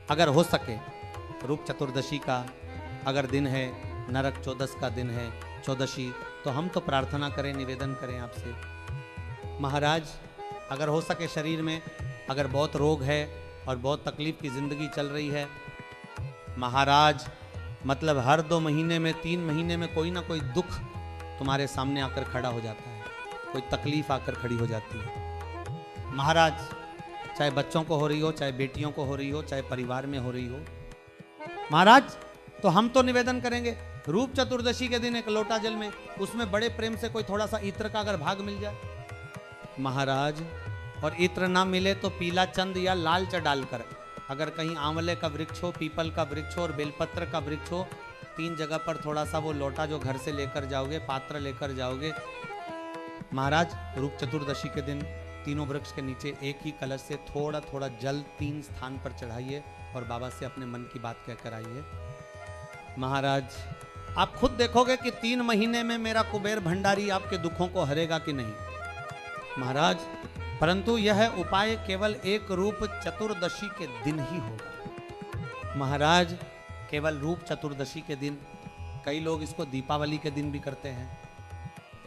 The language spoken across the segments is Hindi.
अगर हो सके रूप चतुर्दशी का अगर दिन है, नरक चौदस का दिन है, चौदशी, तो हम तो प्रार्थना करें, निवेदन करें आपसे, महाराज अगर हो सके शरीर में अगर बहुत रोग है और बहुत तकलीफ की ज़िंदगी चल रही है, महाराज मतलब हर 2 महीने में 3 महीने में कोई ना कोई दुख तुम्हारे सामने आकर खड़ा हो जाता है, कोई तकलीफ आकर खड़ी हो जाती है महाराज, चाहे बच्चों को हो रही हो, चाहे बेटियों को हो रही हो, चाहे परिवार में हो रही हो महाराज। तो हम तो निवेदन करेंगे रूप चतुर्दशी के दिन एक लोटा जल में उसमें बड़े प्रेम से कोई थोड़ा सा इत्र का अगर भाग मिल जाए महाराज, और इत्र ना मिले तो पीला चंद या लाल च डालकर, अगर कहीं आंवले का वृक्ष हो, पीपल का वृक्ष हो और बेलपत्र का वृक्ष हो, 3 जगह पर थोड़ा सा वो लोटा जो घर से लेकर जाओगे, पात्र लेकर जाओगे महाराज, रूप चतुर्दशी के दिन तीनों वृक्ष के नीचे एक ही कलश से थोड़ा थोड़ा जल 3 स्थान पर चढ़ाइए और बाबा से अपने मन की बात कहकर आइए महाराज। आप खुद देखोगे कि 3 महीने में मेरा कुबेर भंडारी आपके दुखों को हरेगा कि नहीं महाराज, परंतु यह उपाय केवल एक रूप चतुर्दशी के दिन ही होगा महाराज, केवल रूप चतुर्दशी के दिन। कई लोग इसको दीपावली के दिन भी करते हैं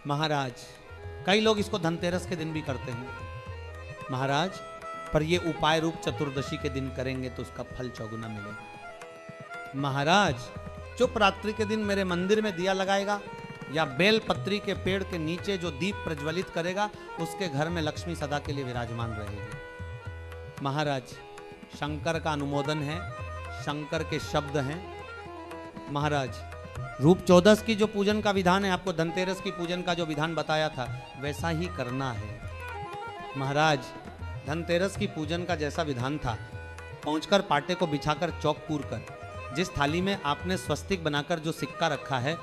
महाराज, कई लोग इसको धनतेरस के दिन भी करते हैं महाराज, पर ये उपाय रूप चतुर्दशी के दिन करेंगे तो उसका फल चौगुना मिलेगा महाराज। चुप रात्रि के दिन मेरे मंदिर में दिया लगाएगा या बेल पत्री के पेड़ के नीचे जो दीप प्रज्वलित करेगा उसके घर में लक्ष्मी सदा के लिए विराजमान रहेगी महाराज। शंकर का अनुमोदन है, शंकर के शब्द हैं महाराज। रूप चौदस की जो पूजन का विधान है, आपको धनतेरस की पूजन का जो विधान बताया था वैसा ही करना है महाराज। धनतेरस की पूजन का जैसा विधान था, पहुंचकर पाटे को बिछाकर चौक पूर कर जिस थाली में आपने स्वस्तिक बनाकर जो सिक्का रखा है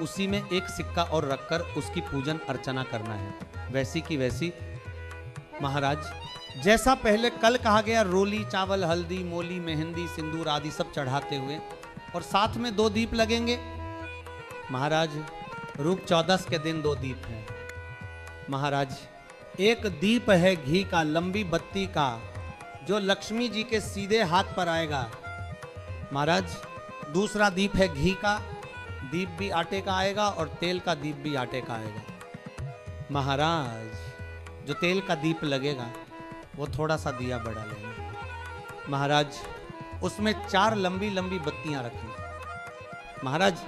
उसी में एक सिक्का और रखकर उसकी पूजन अर्चना करना है, वैसी की वैसी महाराज। जैसा पहले कल कहा गया, रोली, चावल, हल्दी, मोली, मेहंदी, सिंदूर आदि सब चढ़ाते हुए और साथ में 2 दीप लगेंगे महाराज। रूप चौदस के दिन 2 दीप हैं महाराज। एक दीप है घी का, लंबी बत्ती का, जो लक्ष्मी जी के सीधे हाथ पर आएगा महाराज। दूसरा दीप है घी का, दीप भी आटे का आएगा और तेल का दीप भी आटे का आएगा महाराज। जो तेल का दीप लगेगा वो थोड़ा सा दिया बढ़ा लेना महाराज, उसमें 4 लंबी लंबी बत्तियां रखनी महाराज।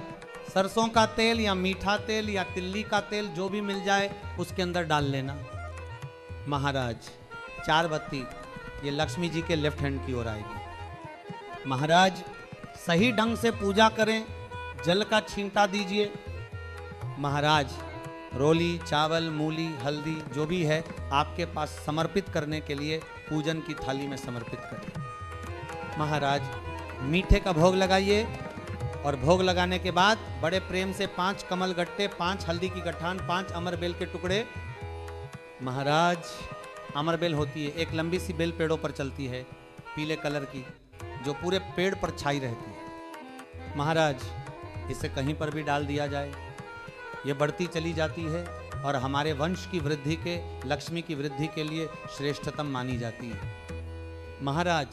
सरसों का तेल या मीठा तेल या तिल्ली का तेल जो भी मिल जाए उसके अंदर डाल लेना महाराज। 4 बत्ती ये लक्ष्मी जी के लेफ्ट हैंड की ओर आएगी महाराज। सही ढंग से पूजा करें, जल का छींटा दीजिए महाराज। रोली, चावल, मूली, हल्दी जो भी है आपके पास समर्पित करने के लिए पूजन की थाली में समर्पित करें महाराज। मीठे का भोग लगाइए और भोग लगाने के बाद बड़े प्रेम से 5 कमल गट्टे, 5 हल्दी की गठान, 5 अमरबेल के टुकड़े महाराज। अमरबेल होती है एक लंबी सी बेल, पेड़ों पर चलती है, पीले कलर की, जो पूरे पेड़ पर छाई रहती है महाराज। इसे कहीं पर भी डाल दिया जाए ये बढ़ती चली जाती है और हमारे वंश की वृद्धि के, लक्ष्मी की वृद्धि के लिए श्रेष्ठतम मानी जाती है महाराज।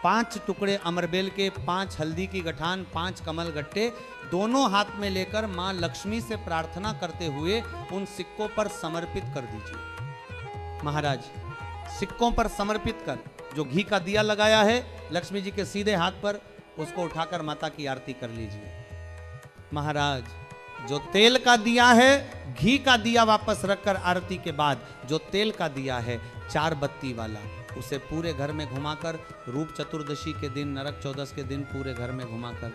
5 टुकड़े अमरबेल के, 5 हल्दी की गठान, 5 कमल गट्टे दोनों हाथ में लेकर मां लक्ष्मी से प्रार्थना करते हुए उन सिक्कों पर समर्पित कर दीजिए महाराज। सिक्कों पर समर्पित कर जो घी का दिया लगाया है लक्ष्मी जी के सीधे हाथ पर, उसको उठाकर माता की आरती कर लीजिए महाराज। जो तेल का दिया है, घी का दिया वापस रखकर आरती के बाद जो तेल का दिया है 4 बत्ती वाला, उसे पूरे घर में घुमाकर, रूप चतुर्दशी के दिन, नरक चौदस के दिन पूरे घर में घुमाकर,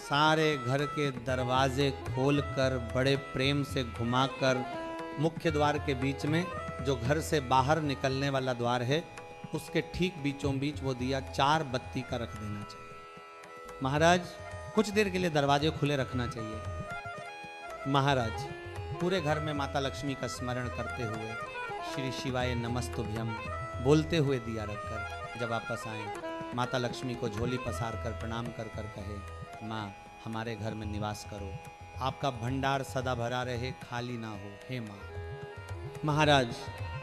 सारे घर के दरवाजे खोलकर बड़े प्रेम से घुमाकर, मुख्य द्वार के बीच में जो घर से बाहर निकलने वाला द्वार है उसके ठीक बीचों बीच वो दिया 4 बत्ती का रख देना चाहिए महाराज। कुछ देर के लिए दरवाजे खुले रखना चाहिए महाराज। पूरे घर में माता लक्ष्मी का स्मरण करते हुए श्री शिवाय नमस्तुभ्यम बोलते हुए दिया रखकर जब वापस आए, माता लक्ष्मी को झोली पसार कर प्रणाम कर कर कहे, माँ हमारे घर में निवास करो, आपका भंडार सदा भरा रहे, खाली ना हो हे माँ। महाराज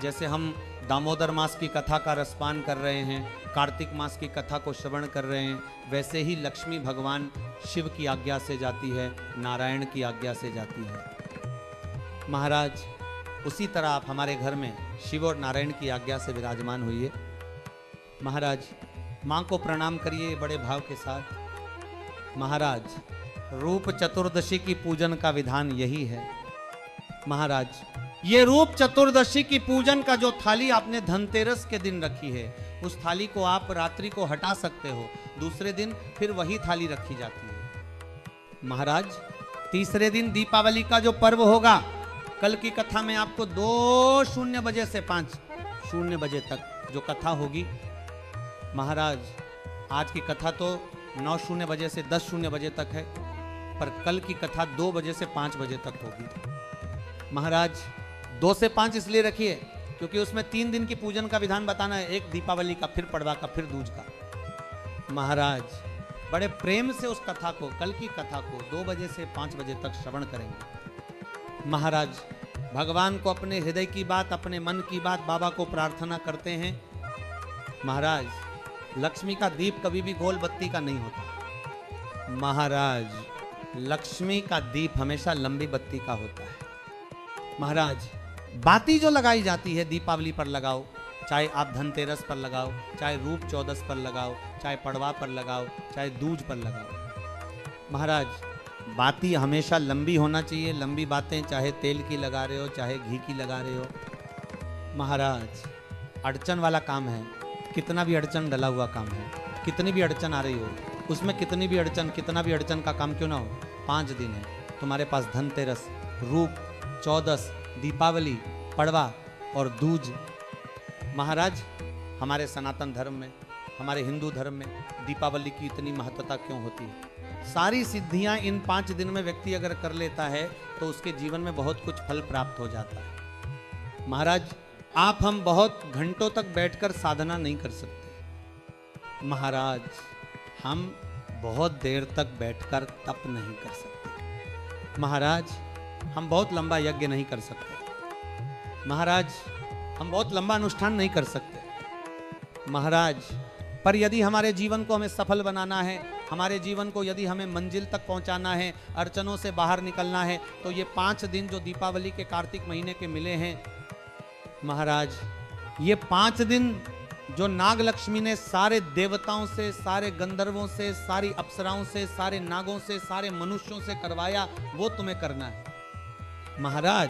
जैसे हम दामोदर मास की कथा का रसपान कर रहे हैं, कार्तिक मास की कथा को श्रवण कर रहे हैं, वैसे ही लक्ष्मी भगवान शिव की आज्ञा से जाती है, नारायण की आज्ञा से जाती है। महाराज उसी तरह आप हमारे घर में शिव और नारायण की आज्ञा से विराजमान हुइए। महाराज माँ को प्रणाम करिए बड़े भाव के साथ। महाराज रूप चतुर्दशी की पूजन का विधान यही है। महाराज ये रूप चतुर्दशी की पूजन का जो थाली आपने धनतेरस के दिन रखी है, उस थाली को आप रात्रि को हटा सकते हो, दूसरे दिन फिर वही थाली रखी जाती है। महाराज तीसरे दिन दीपावली का जो पर्व होगा, कल की कथा में आपको 2:00 बजे से 5:00 बजे तक जो कथा होगी, महाराज आज की कथा तो 9:00 बजे से 10:00 बजे तक है, पर कल की कथा 2 बजे से 5 बजे तक होगी। महाराज 2 से 5 इसलिए रखिए क्योंकि उसमें 3 दिन की पूजन का विधान बताना है, एक दीपावली का, फिर पड़वा का, फिर दूज का। महाराज बड़े प्रेम से उस कथा को, कल की कथा को 2 बजे से 5 बजे तक श्रवण करेंगे। महाराज भगवान को अपने हृदय की बात, अपने मन की बात बाबा को प्रार्थना करते हैं। महाराज लक्ष्मी का दीप कभी भी गोल बत्ती का नहीं होता। महाराज लक्ष्मी का दीप हमेशा लंबी बत्ती का होता है। महाराज बाती जो लगाई जाती है दीपावली पर लगाओ, चाहे आप धनतेरस पर लगाओ, चाहे रूप चौदस पर लगाओ, चाहे पड़वा पर लगाओ, चाहे दूज पर लगाओ। महाराज बाती हमेशा लंबी होना चाहिए, लंबी बातें, चाहे तेल की लगा रहे हो, चाहे घी की लगा रहे हो। महाराज अड़चन वाला काम है, कितना भी अड़चन डला हुआ काम है, कितनी भी अड़चन आ रही हो, उसमें कितनी भी अड़चन, कितना भी अड़चन का काम क्यों ना हो, 5 दिन है तुम्हारे पास, धनतेरस, रूप चौदस, दीपावली, पड़वा और दूज। महाराज हमारे सनातन धर्म में, हमारे हिंदू धर्म में दीपावली की इतनी महत्वता क्यों होती है? सारी सिद्धियां इन 5 दिन में व्यक्ति अगर कर लेता है तो उसके जीवन में बहुत कुछ फल प्राप्त हो जाता है। महाराज आप हम बहुत घंटों तक बैठकर साधना नहीं कर सकते। महाराज हम बहुत देर तक बैठकर तप नहीं कर सकते। महाराज हम बहुत लंबा यज्ञ नहीं कर सकते। महाराज हम बहुत लंबा अनुष्ठान नहीं कर सकते। महाराज पर यदि हमारे जीवन को हमें सफल बनाना है, हमारे जीवन को यदि हमें मंजिल तक पहुंचाना है, अड़चनों से बाहर निकलना है, तो ये 5 दिन जो दीपावली के कार्तिक महीने के मिले हैं, महाराज ये 5 दिन जो नाग लक्ष्मी ने सारे देवताओं से, सारे गंधर्वों से, सारी अप्सराओं से, सारे नागों से, सारे मनुष्यों से करवाया, वो तुम्हें करना है। महाराज